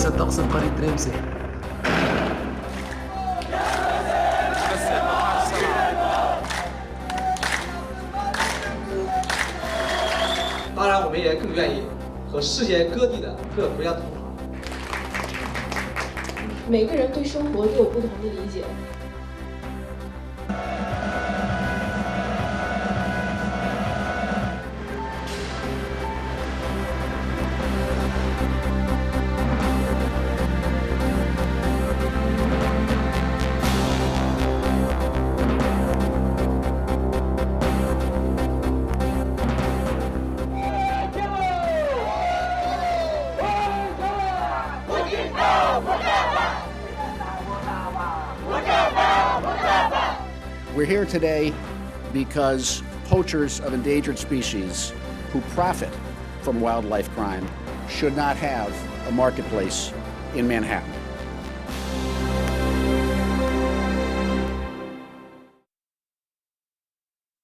ستقصف قرية رمسي. 当然，我们也更愿意和世界各地的各个国家同行。每个人对生活都有不同的理解。We're here today because poachers of endangered species who profit from wildlife crime should not have a marketplace in Manhattan.